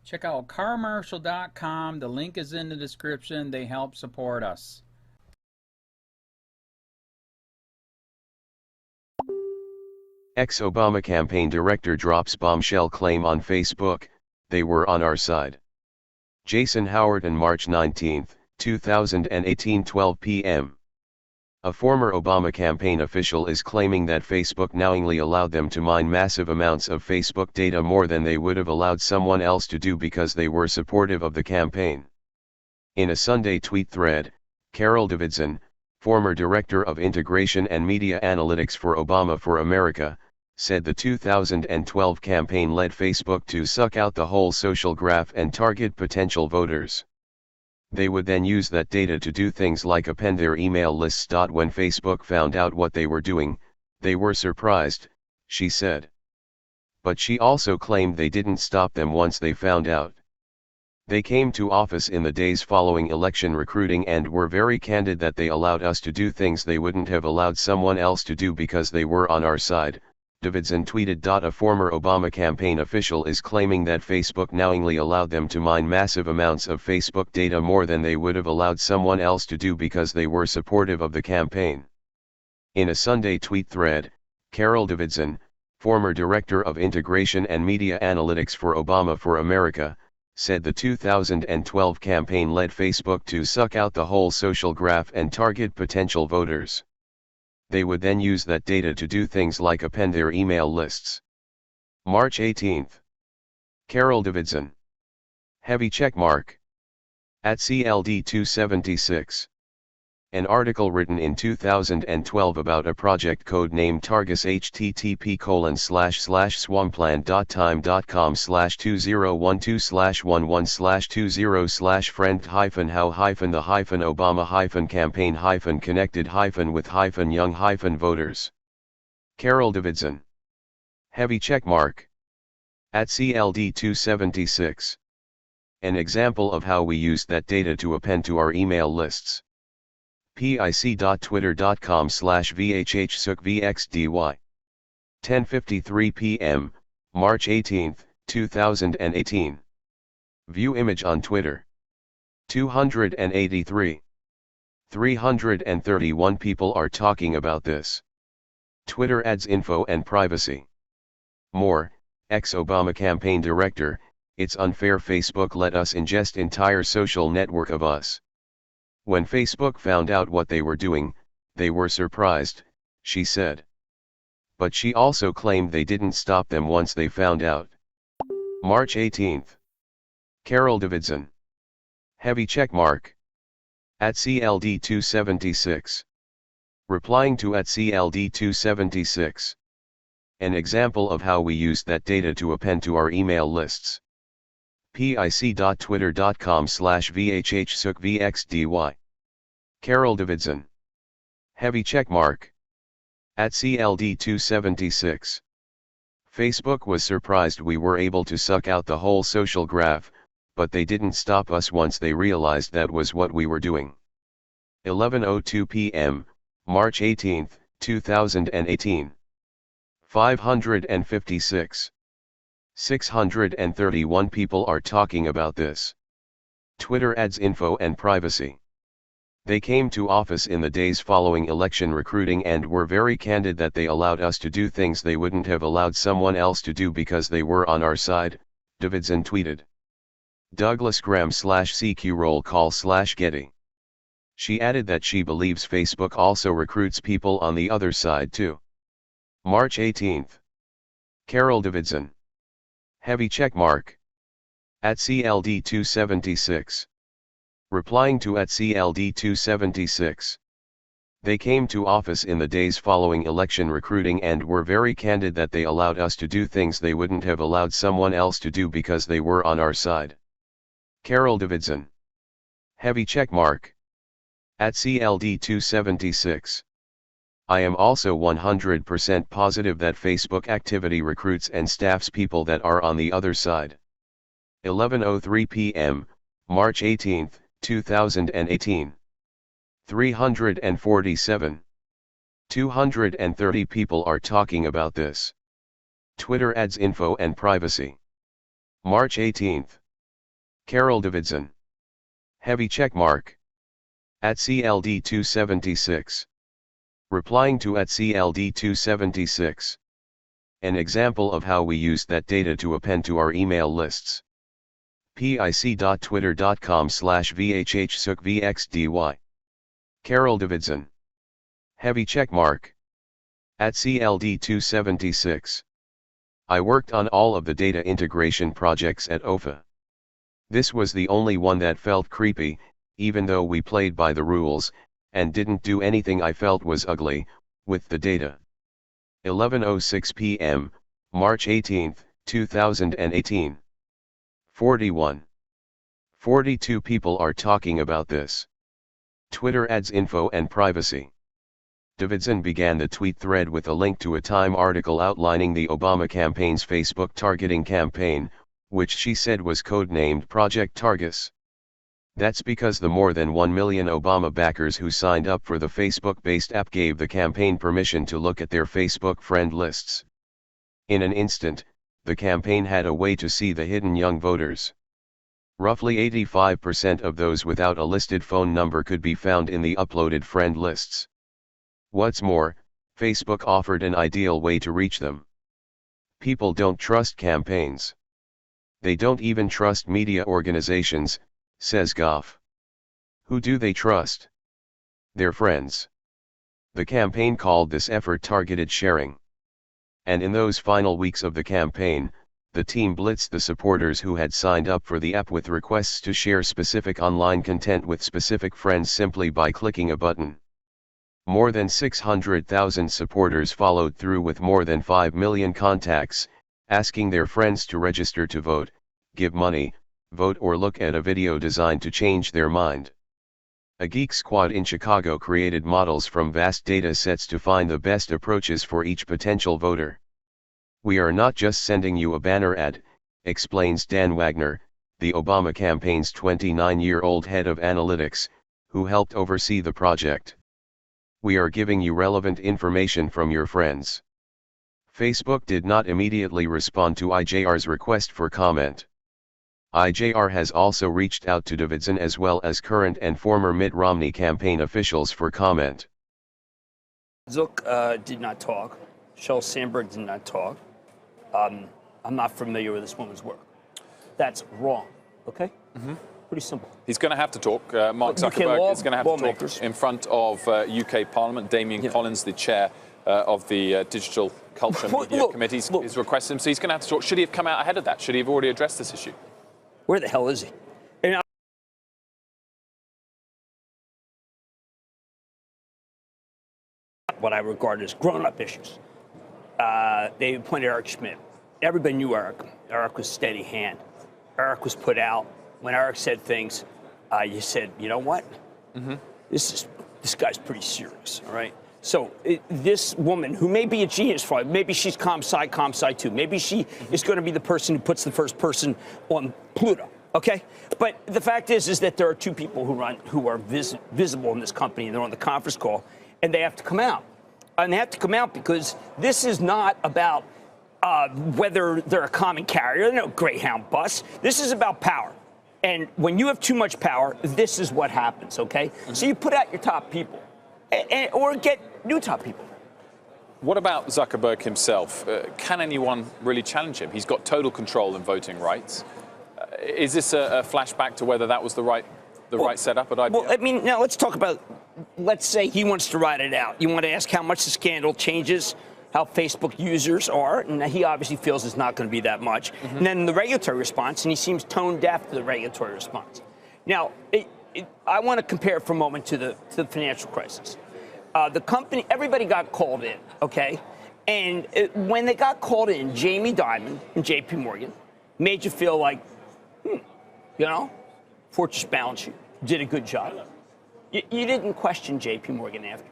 Check out carmarshal.com. The link is in the description. They help support us. Ex-Obama campaign director drops bombshell claim on Facebook, "They were on our side." Jason Howard on March 19, 2018 12 p.m. A former Obama campaign official is claiming that Facebook knowingly allowed them to mine massive amounts of Facebook data, more than they would have allowed someone else to do, because they were supportive of the campaign. In a Sunday tweet thread, Carol Davidson, former Director of Integration and Media Analytics for Obama for America, said the 2012 campaign led Facebook to suck out the whole social graph and target potential voters. They would then use that data to do things like append their email lists. When Facebook found out what they were doing, they were surprised, she said. But she also claimed they didn't stop them once they found out. They came to office in the days following election recruiting and were very candid that they allowed us to do things they wouldn't have allowed someone else to do because they were on our side, Davidson tweeted. A former Obama campaign official is claiming that Facebook knowingly allowed them to mine massive amounts of Facebook data, more than they would have allowed someone else to do because they were supportive of the campaign. In a Sunday tweet thread, Carol Davidson, former Director of Integration and Media Analytics for Obama for America, said the 2012 campaign led Facebook to suck out the whole social graph and target potential voters. They would then use that data to do things like append their email lists. March 18. Carol Davidson. Heavy checkmark. At CLD 276. An article written in 2012 about a project code named Targus, http://swamplan.time.com/2012/friend-how-the-Obama-campaign-with-young-voters. Carol Davidson. Heavy checkmark. At CLD 276. An example of how we used that data to append to our email lists. pic.twitter.com/vhhsukvxdy. 10:53 p.m., March 18, 2018. View image on Twitter. 283. 331 people are talking about this. Twitter adds info and privacy. More, ex-Obama campaign director, "It's unfair Facebook let us ingest entire social network of us. When Facebook found out what they were doing, they were surprised," she said. But she also claimed they didn't stop them once they found out. March 18. Carol Davidson. Heavy checkmark. At CLD 276. Replying to at CLD 276. An example of how we used that data to append to our email lists. pic.twitter.com/vhhsukvxdy. Carol Davidson. Heavy checkmark. At CLD 276. Facebook was surprised we were able to suck out the whole social graph, but they didn't stop us once they realized that was what we were doing. 11:02 p.m., March 18, 2018. 556. 631 people are talking about this. Twitter adds info and privacy. They came to office in the days following election recruiting and were very candid that they allowed us to do things they wouldn't have allowed someone else to do because they were on our side, Davidson tweeted. Douglas Graham /CQ roll call /Getty. She added that she believes Facebook also recruits people on the other side too. March 18. Carol Davidson. Heavy checkmark. At CLD 276. Replying to at CLD 276. They came to office in the days following election recruiting and were very candid that they allowed us to do things they wouldn't have allowed someone else to do because they were on our side. Carol Davidson. Heavy checkmark. At CLD 276. I am also 100% positive that Facebook activity recruits and staffs people that are on the other side. 11:03 p.m., March 18, 2018. 347. 230 people are talking about this. Twitter adds info and privacy. March 18. Carol Davidson. Heavy check mark. At CLD276. Replying to at CLD276. An example of how we used that data to append to our email lists. pic.twitter.com/VHHSUKVXDY. Carol Davidson. Heavy check mark. At CLD276. I worked on all of the data integration projects at OFA. This was the only one that felt creepy, even though we played by the rules, and didn't do anything I felt was ugly, with the data. 11:06 p.m., March 18, 2018. 41. 42 people are talking about this. Twitter adds info and privacy. Davidson began the tweet thread with a link to a Time article outlining the Obama campaign's Facebook targeting campaign, which she said was codenamed Project Targus. That's because the more than 1 million Obama backers who signed up for the Facebook-based app gave the campaign permission to look at their Facebook friend lists. In an instant, the campaign had a way to see the hidden young voters. Roughly 85% of those without a listed phone number could be found in the uploaded friend lists. What's more, Facebook offered an ideal way to reach them. People don't trust campaigns. They don't even trust media organizations, says Goff. Who do they trust? Their friends. The campaign called this effort targeted sharing. And in those final weeks of the campaign, the team blitzed the supporters who had signed up for the app with requests to share specific online content with specific friends simply by clicking a button. More than 600,000 supporters followed through with more than 5 million contacts, asking their friends to register to vote, give money, vote or look at a video designed to change their mind. A geek squad in Chicago created models from vast data sets to find the best approaches for each potential voter. We are not just sending you a banner ad, explains Dan Wagner, the Obama campaign's 29-year-old head of analytics, who helped oversee the project. We are giving you relevant information from your friends. Facebook did not immediately respond to IJR's request for comment. IJR has also reached out to Davidson as well as current and former Mitt Romney campaign officials for comment. Zook did not talk. Sheryl Sandberg did not talk. I'm not familiar with this woman's work. That's wrong, okay? Pretty simple. He's going to have to talk. Mark Zuckerberg is going to have to talk in front of UK Parliament. Damien Collins, the chair of the Digital Culture and Media Committee, is requesting him. So he's going to have to talk. Should he have come out ahead of that? Should he have already addressed this issue? Where the hell is he? And what I regard as grown-up issues. They appointed Eric Schmidt. Everybody knew Eric. Eric was steady hand. Eric was put out. When Eric said things, you said, you know what? This guy's pretty serious, all right? So this woman, who may be a genius for it, maybe she's ComSci too. Maybe she is going to be the person who puts the first person on Pluto, okay? But the fact is that there are two people who are visible in this company, and they're on the conference call, and they have to come out. And they have to come out because this is not about whether they're a common carrier, no Greyhound bus. This is about power. And when you have too much power, this is what happens, okay? So you put out your top people, or get new top people. What about Zuckerberg himself? Can anyone really challenge him? He's got total control in voting rights. Is this a flashback to whether that was the right setup at IBM? Well, I mean, now let's talk about, let's say he wants to ride it out. You want to ask how much the scandal changes how Facebook users are, and he obviously feels it's not going to be that much. And then the regulatory response, and he seems tone deaf to the regulatory response. Now, I want to compare for a moment to the financial crisis. The company, everybody got called in, okay? And when they got called in, Jamie Dimon and JP Morgan made you feel like, you know, Fortress balance sheet, did a good job. You didn't question JP Morgan after.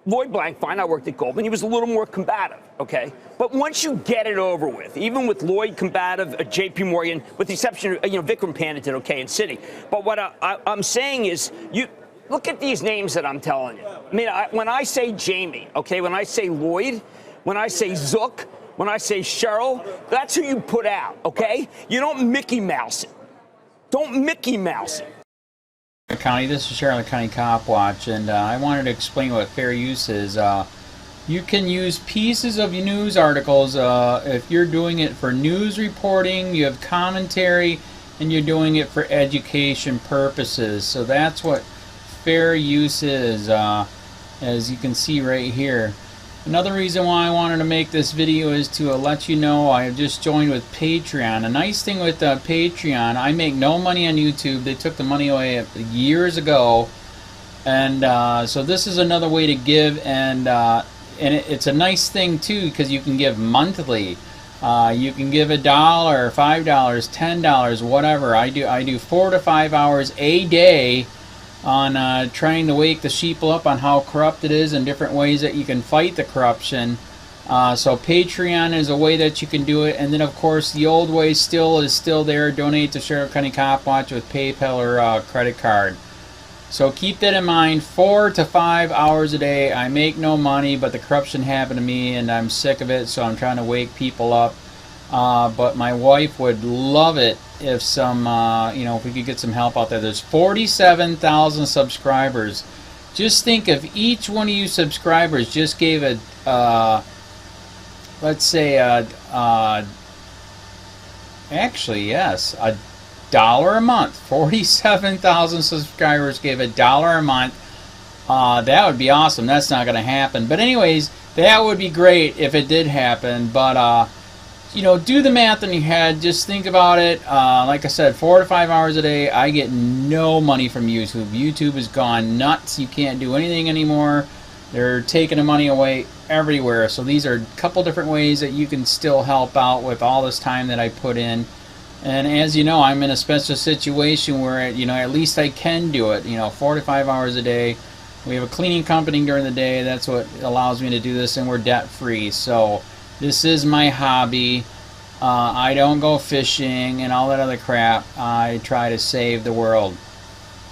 Lloyd Blankfein, I worked at Goldman, he was a little more combative, okay? But once you get it over with, even with Lloyd combative, JP Morgan, with the exception of, Vikram Panda did okay in Citi. But what I'm saying is, you look at these names that I'm telling you. I mean, when I say Jamie, okay, when I say Lloyd, when I say Zook, When I say Cheryl, that's who you put out, okay? You don't Mickey Mouse it. Don't Mickey Mouse it. County, this is Cheryl, County Cop Watch, and I wanted to explain what fair use is. You can use pieces of news articles if you're doing it for news reporting, you have commentary, and you're doing it for education purposes. So that's what fair use is, as you can see right here. Another reason why I wanted to make this video is to let you know I have just joined with Patreon. A nice thing with Patreon, I make no money on YouTube. They took the money away years ago, and so this is another way to give, and it's a nice thing too because you can give monthly. You can give $1, $5, $10, whatever. I do 4 to 5 hours a day on trying to wake the sheeple up on how corrupt it is and different ways that you can fight the corruption. So Patreon is a way that you can do it, and then of course the old way is still there. Donate to Sheriff County Cop Watch with PayPal or credit card. So keep that in mind. 4 to 5 hours a day. I make no money, but the corruption happened to me and I'm sick of it, so I'm trying to wake people up. But my wife would love it if if we could get some help out there. There's 47,000 subscribers. Just think if each one of you subscribers just gave let's say actually yes, $1 a month. 47,000 subscribers gave $1 a month. That would be awesome. That's not going to happen. But anyways, that would be great if it did happen. But do the math in your head. Just think about it. Like I said, 4 to 5 hours a day. I get no money from YouTube. YouTube has gone nuts. You can't do anything anymore. They're taking the money away everywhere. So these are a couple different ways that you can still help out with all this time that I put in. And as you know, I'm in a special situation where, at least I can do it. 4 to 5 hours a day. We have a cleaning company during the day. That's what allows me to do this, and we're debt free. So this is my hobby. I don't go fishing and all that other crap. I try to save the world.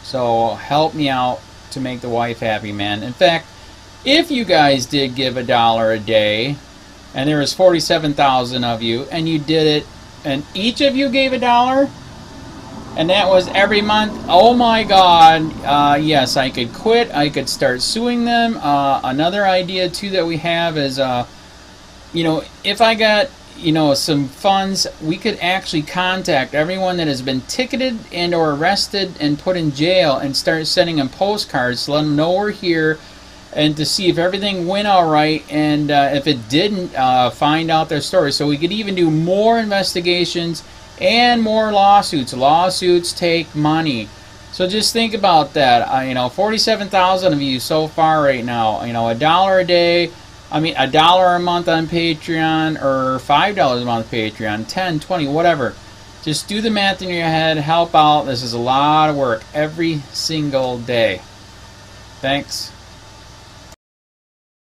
So help me out to make the wife happy, man. In fact, if you guys did give $1 a day, and there was 47,000 of you, and you did it, and each of you gave $1, and that was every month, oh my God, yes, I could quit. I could start suing them. Another idea too that we have is, if I got some funds, we could actually contact everyone that has been ticketed and or arrested and put in jail and start sending them postcards to let them know we're here, and to see if everything went all right, and if it didn't, find out their story. So we could even do more investigations and more lawsuits. Lawsuits take money. So just think about that. 47,000 of you so far right now. $1 a day. $1 a month on Patreon, or $5 a month Patreon, 10, 20, whatever. Just do the math in your head. Help out. This is a lot of work every single day. Thanks.